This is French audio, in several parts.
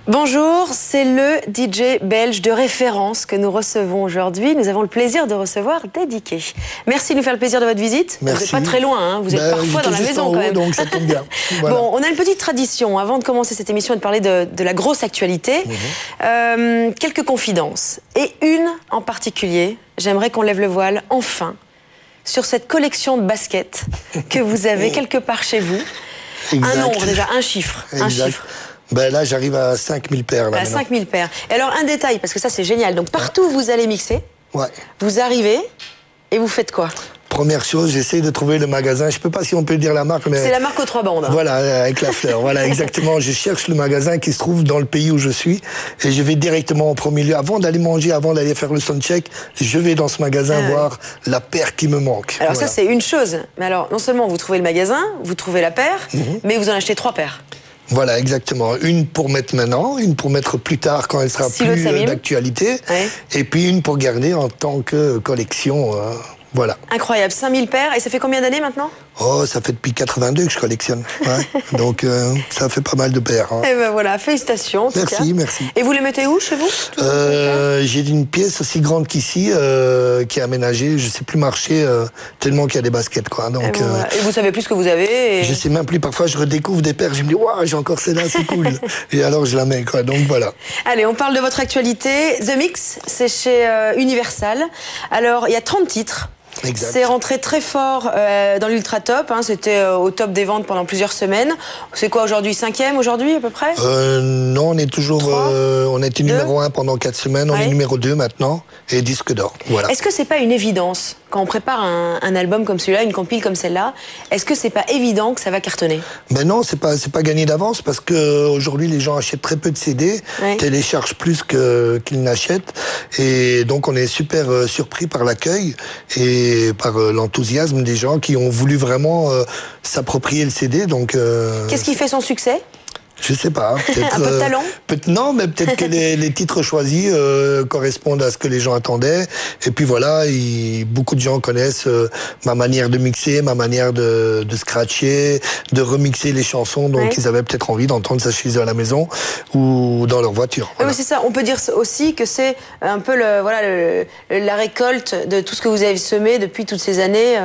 Bonjour, c'est le DJ belge de référence que nous recevons aujourd'hui. Nous avons le plaisir de recevoir Dédiké. Merci de nous faire le plaisir de votre visite. Merci. Vous n'êtes pas très loin, hein. Vous êtes parfois dans la maison en haut, quand même. Donc ça tombe bien. Voilà. Bon, on a une petite tradition avant de commencer cette émission et de parler de la grosse actualité. Quelques confidences. Et une en particulier, j'aimerais qu'on lève le voile enfin sur cette collection de baskets que vous avez quelque part chez vous. Exact. Un nombre déjà, un chiffre. Exact. Un chiffre. Ben là, j'arrive à 5000 paires. Là, à 5000 paires. Et alors, un détail, parce que ça, c'est génial. Donc, partout où vous allez mixer, vous arrivez et vous faites quoi? Première chose, j'essaye de trouver le magasin. Je ne sais pas si on peut dire la marque, mais... C'est la marque aux 3 bandes. Voilà, avec la fleur. Voilà, exactement. Je cherche le magasin qui se trouve dans le pays où je suis. Et je vais directement en premier lieu. Avant d'aller manger, avant d'aller faire le soundcheck, je vais dans ce magasin voir la paire qui me manque. Alors ça, c'est une chose. Mais alors, non seulement vous trouvez le magasin, vous trouvez la paire, mais vous en achetez 3 paires. Voilà, exactement. Une pour mettre maintenant, une pour mettre plus tard quand elle sera plus d'actualité, et puis une pour garder en tant que collection. Voilà. Incroyable, 5000 paires. Et ça fait combien d'années maintenant? Oh, ça fait depuis 82 que je collectionne. Ouais. Donc, ça fait pas mal de paires. Hein. Et ben voilà, félicitations. En tout cas. Merci. Et vous les mettez où chez vous? J'ai une pièce aussi grande qu'ici, qui est aménagée. Je sais plus marcher tellement qu'il y a des baskets, quoi. Donc, et vous savez plus ce que vous avez. Je sais même plus. Parfois, je redécouvre des paires. Je me dis, waouh, j'ai encore celle-là, c'est cool. Et alors, je la mets, quoi. Donc voilà. Allez, on parle de votre actualité. The Mix, c'est chez Universal. Alors, il y a 30 titres. C'est rentré très fort dans l'ultra top, hein, c'était au top des ventes pendant plusieurs semaines. C'est quoi aujourd'hui, 5e aujourd'hui à peu près? Non, on est toujours, on était numéro 1 pendant 4 semaines, on est numéro 2 maintenant, et disque d'or. Voilà. Est-ce que c'est pas une évidence quand on prépare un album comme celui-là, une compile comme celle-là? Est-ce que c'est pas évident que ça va cartonner? Ben non, c'est pas gagné d'avance parce que aujourd'hui les gens achètent très peu de CD, téléchargent plus qu'ils n'achètent, et donc on est super surpris par l'accueil et par l'enthousiasme des gens qui ont voulu vraiment s'approprier le CD. Donc qu'est-ce qui fait son succès? Je sais pas. Un peu de talent? Non, mais peut-être que les titres choisis correspondent à ce que les gens attendaient. Et puis voilà, beaucoup de gens connaissent ma manière de mixer, ma manière de scratcher, de remixer les chansons. Donc ils avaient peut-être envie d'entendre ça chez eux à la maison ou dans leur voiture. Voilà. Oui, c'est ça. On peut dire aussi que c'est un peu la récolte de tout ce que vous avez semé depuis toutes ces années.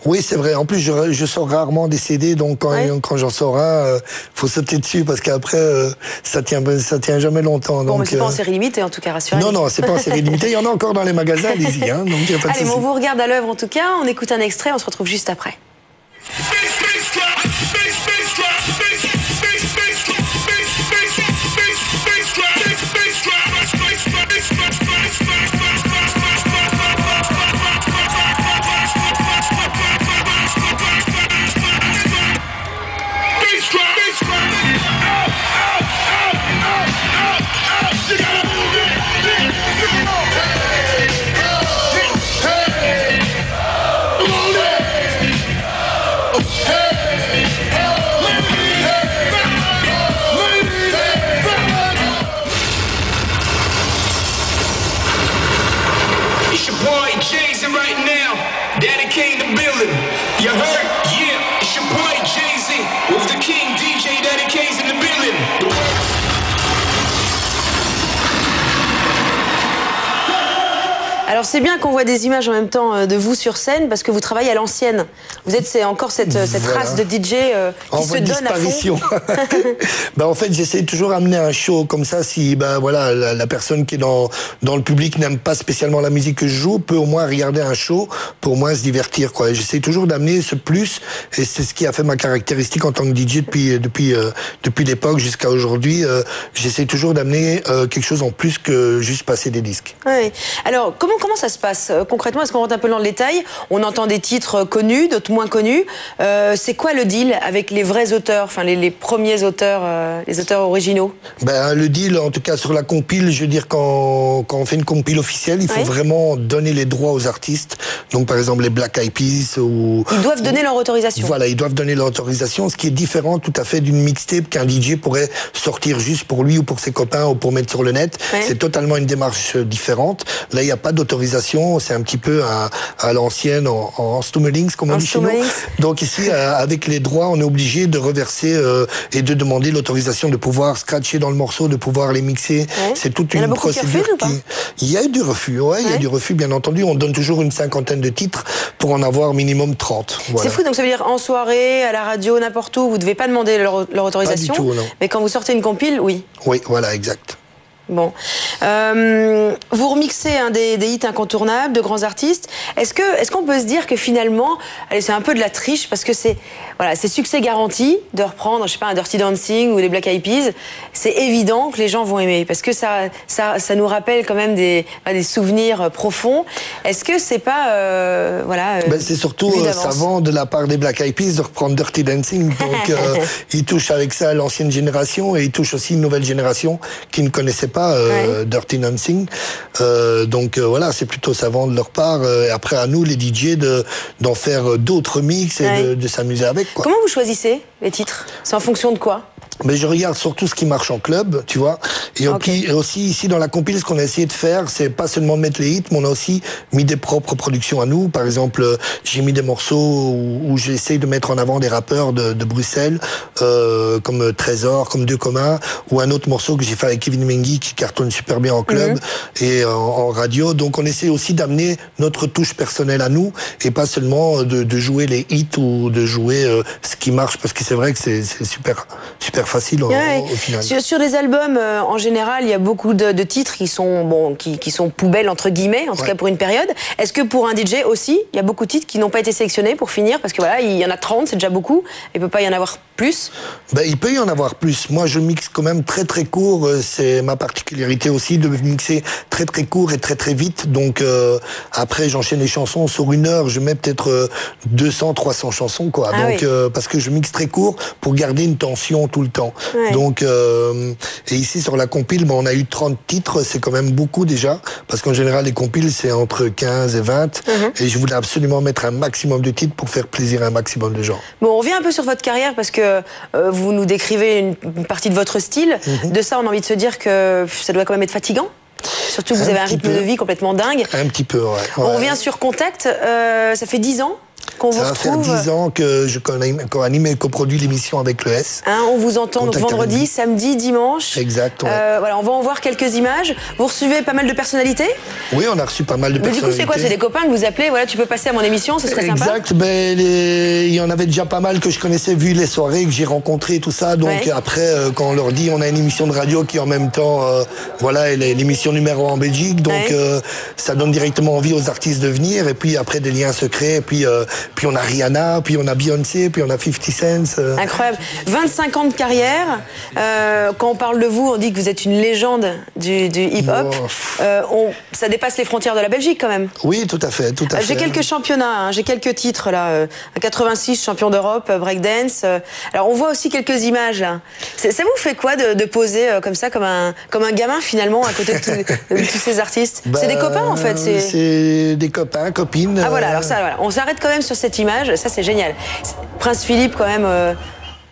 Oui, c'est vrai. En plus, je sors rarement des CD, donc quand j'en sors un, faut sauter dessus parce qu'après, ça tient jamais longtemps. Bon, mais c'est pas en série limitée, en tout cas, rassurez-vous. Non, c'est pas en série limitée. Il y en a encore dans les magasins, allez-y. Hein, donc y a pas de souci. On vous regarde à l'œuvre, en tout cas. On écoute un extrait, on se retrouve juste après. Alors c'est bien qu'on voit des images en même temps de vous sur scène parce que vous travaillez à l'ancienne. Vous êtes encore cette race de DJ qui se donne à fond. En fait, j'essaie toujours d'amener un show comme ça. Si la personne qui est dans le public n'aime pas spécialement la musique que je joue, peut au moins regarder un show pour au moins se divertir, quoi. J'essaie toujours d'amener ce plus, et c'est ce qui a fait ma caractéristique en tant que DJ depuis l'époque jusqu'à aujourd'hui. J'essaie toujours d'amener quelque chose en plus que juste passer des disques. Oui. Alors comment ça se passe concrètement? Est-ce qu'on rentre un peu dans le détail? On entend des titres connus, d'autres moins connus. C'est quoi le deal avec les vrais auteurs, enfin les premiers auteurs, les auteurs originaux? Le deal, en tout cas sur la compile, je veux dire quand on fait une compile officielle, il faut vraiment donner les droits aux artistes. Donc par exemple les Black Eyed Peas ils doivent donner leur autorisation. Voilà, ils doivent donner leur autorisation, ce qui est différent tout à fait d'une mixtape qu'un DJ pourrait sortir juste pour lui ou pour ses copains ou pour mettre sur le net. C'est totalement une démarche différente. Là, il n'y a pas d'autorisation, c'est un petit peu à l'ancienne, en stummelings, comme on dit chez Donc ici, avec les droits, on est obligé de reverser et de demander l'autorisation de pouvoir scratcher dans le morceau, de pouvoir les mixer. Ouais. C'est toute une procédure. Il y a eu du refus, il y a du refus, bien entendu. On donne toujours une 50aine de titres pour en avoir minimum 30. Voilà. C'est fou, donc ça veut dire en soirée, à la radio, n'importe où, vous ne devez pas demander leur autorisation. Pas du tout, non. Mais quand vous sortez une compile, oui. Oui, voilà, exact. Bon. Vous remixez des hits incontournables de grands artistes. Est-ce qu'on peut se dire que finalement, allez, c'est un peu de la triche parce que c'est succès garanti de reprendre, je sais pas, un Dirty Dancing ou des Black Eyed Peas. C'est évident que les gens vont aimer parce que ça nous rappelle quand même des souvenirs profonds. Est-ce que c'est pas c'est surtout savant de la part des Black Eyed Peas de reprendre Dirty Dancing. Donc ils touchent avec ça l'ancienne génération et ils touchent aussi une nouvelle génération qui ne connaissait pas Dirty Dancing. Voilà, c'est plutôt savant de leur part. Et après, à nous, les DJ, d'en faire d'autres mix et de s'amuser avec. Quoi. Comment vous choisissez les titres? C'est en fonction de quoi? Mais je regarde surtout ce qui marche en club, tu vois. Et aussi, ici, dans la compile, ce qu'on a essayé de faire, c'est pas seulement mettre les hits, mais on a aussi mis des propres productions à nous. Par exemple, j'ai mis des morceaux où j'essaye de mettre en avant des rappeurs de Bruxelles, comme Trésor, comme Deux Communs, ou un autre morceau que j'ai fait avec Kevin Mengi qui cartonne super bien en club et en radio. Donc, on essaie aussi d'amener notre touche personnelle à nous et pas seulement de jouer les hits ou de jouer ce qui marche, parce que c'est vrai que c'est super facile au final. Sur les albums, en général, il y a beaucoup de titres qui sont qui sont poubelles entre guillemets, en tout cas pour une période. Est-ce que pour un DJ aussi, il y a beaucoup de titres qui n'ont pas été sélectionnés pour finir, parce que voilà, il y en a 30, c'est déjà beaucoup. Il peut pas y en avoir plus. Il peut y en avoir plus. Moi, je mixe quand même très très court. C'est ma particularité aussi de mixer très très court et très très vite. Donc après, j'enchaîne les chansons sur une heure. Je mets peut-être 200, 300 chansons, quoi. Parce que je mixe très court pour garder une tension tout le temps. Ouais. Donc, et ici sur la compile, on a eu 30 titres, c'est quand même beaucoup déjà, parce qu'en général les compiles c'est entre 15 et 20, et je voulais absolument mettre un maximum de titres pour faire plaisir à un maximum de gens. Bon, on revient un peu sur votre carrière, parce que vous nous décrivez une partie de votre style. De ça, on a envie de se dire que ça doit quand même être fatigant. Surtout que vous avez un rythme de vie complètement dingue. Un petit peu, ouais. On revient sur Contact, ça fait 10 ans qu'on vous retrouve. Ça va faire 10 ans que je co-anime et coproduis l'émission avec le S. On vous entend donc vendredi, samedi, dimanche. Exact. Ouais. Voilà, on va en voir quelques images. Vous recevez pas mal de personnalités? Oui, on a reçu pas mal de personnalités. Du coup, c'est quoi? C'est des copains que vous appelez? Voilà, tu peux passer à mon émission, ce serait sympa. Exact. Il y en avait déjà pas mal que je connaissais vu les soirées que j'ai rencontrées, tout ça. Donc après, quand on leur dit, on a une émission de radio qui en même temps, est l'émission numéro 1 en Belgique. Donc ça donne directement envie aux artistes de venir. Et puis après, des liens secrets. Et puis on a Rihanna, puis on a Beyoncé, puis on a 50 Cent. Incroyable. 25 ans de carrière. Quand on parle de vous, on dit que vous êtes une légende du hip-hop. Ça dépasse les frontières de la Belgique quand même. Oui, tout à fait. J'ai quelques championnats, j'ai quelques titres là. 86, champion d'Europe, breakdance. Alors on voit aussi quelques images là. Ça vous fait quoi de poser comme ça, comme un gamin finalement, à côté de tous ces artistes? C'est des copains en fait. C'est des copains, copines. Ah voilà, alors ça, voilà. On s'arrête quand même sur cette image, ça c'est génial. Prince Philippe quand même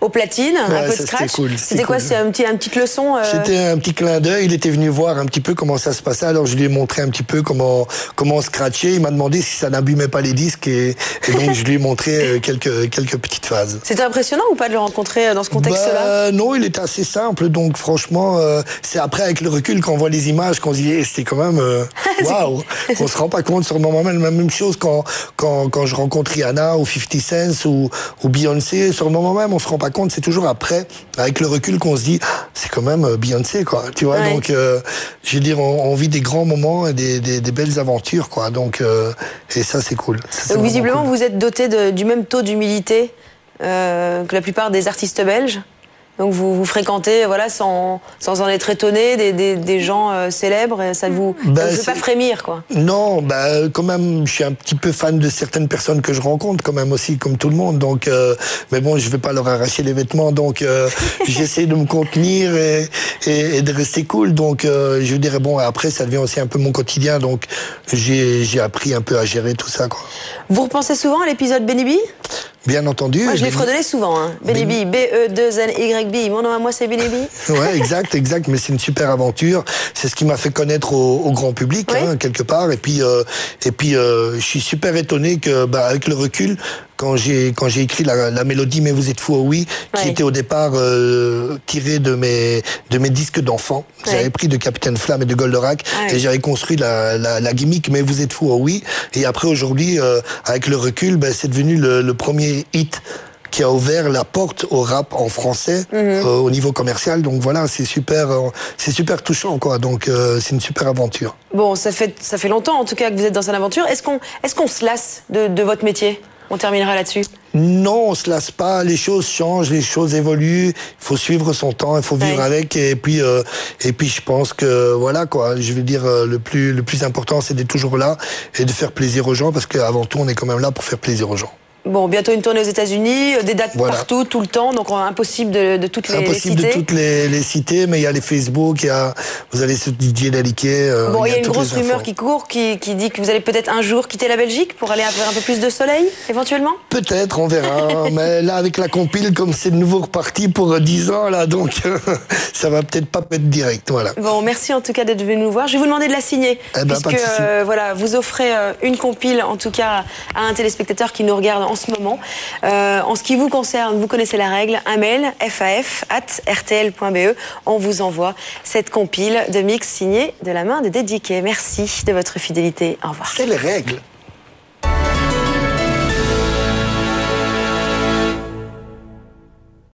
aux platines, un peu de scratch. C'était quoi? C'est une petite leçon C'était un petit clin d'œil. Il était venu voir un petit peu comment ça se passait. Alors je lui ai montré un petit peu comment scratcher. Il m'a demandé si ça n'abîmait pas les disques et donc je lui ai montré quelques petites phases. C'était impressionnant ou pas de le rencontrer dans ce contexte-là? Non, il était assez simple. Donc franchement, c'est après avec le recul qu'on voit les images qu'on se dit c'était quand même waouh. On se rend pas compte sur le moment même. La même chose quand je rencontre Rihanna ou 50 Cent ou Beyoncé. Sur le moment même, on se rend pas compte, c'est toujours après, avec le recul, qu'on se dit c'est quand même Beyoncé, quoi. Tu vois, donc je veux dire, on vit des grands moments et des belles aventures, quoi. Donc et ça, c'est cool. Ça, donc visiblement, cool. Vous êtes doté du même taux d'humilité que la plupart des artistes belges. Donc vous fréquentez, voilà, sans en être étonné, des gens célèbres, ça ne vous fait pas frémir, quoi? Non, quand même, je suis un petit peu fan de certaines personnes que je rencontre, quand même aussi, comme tout le monde. Donc, mais bon, je vais pas leur arracher les vêtements, donc j'essaie de me contenir et de rester cool. Donc, je dirais bon, après, ça devient aussi un peu mon quotidien, donc j'ai appris un peu à gérer tout ça, quoi. Vous repensez souvent à l'épisode Benny B? Bien entendu. Moi, je l'ai fredonné souvent, hein. Benny B, B-E-2-N-Y-B. Mon nom à moi, c'est Benny B. Ouais, exact. Mais c'est une super aventure. C'est ce qui m'a fait connaître au grand public, quelque part. Et puis, je suis super étonné que, avec le recul, quand j'ai écrit la mélodie Mais vous êtes fou, oh oui, qui était au départ tirée de mes disques d'enfants. J'avais pris de Capitaine Flamme et de Goldorak et j'ai reconstruit la gimmick Mais vous êtes fou, oh oui. Et après aujourd'hui, avec le recul, c'est devenu le premier hit qui a ouvert la porte au rap en français au niveau commercial. Donc voilà, c'est super touchant, quoi. Donc c'est une super aventure. Bon, ça fait longtemps en tout cas que vous êtes dans cette aventure. Est-ce qu'on se lasse de votre métier? On terminera là-dessus. Non, on se lasse pas. Les choses changent, les choses évoluent. Il faut suivre son temps, il faut vivre avec. Et puis je pense que voilà, quoi. Je veux dire, le plus important, c'est d'être toujours là et de faire plaisir aux gens, parce qu'avant tout, on est quand même là pour faire plaisir aux gens. Bon, bientôt une tournée aux États-Unis, des dates partout, tout le temps, donc impossible de toutes les citer. Impossible de toutes les citer, mais il y a les Facebook, vous allez sur DJ Daliqué. Bon, il y a une grosse rumeur qui court, qui dit que vous allez peut-être un jour quitter la Belgique pour aller vers un peu plus de soleil, éventuellement. Peut-être, on verra. Mais là, avec la compile, comme c'est de nouveau reparti pour 10 ans, là, donc ça va peut-être pas être direct, voilà. Bon, merci en tout cas d'être venu nous voir. Je vais vous demander de la signer, puisque voilà, vous offrez une compile, en tout cas, à un téléspectateur qui nous regarde en ce moment. En ce qui vous concerne, vous connaissez la règle, un mail, faf@rtl.be. On vous envoie cette compile de mix signée de la main de Dédiqué. Merci de votre fidélité. Au revoir. C'est les règles.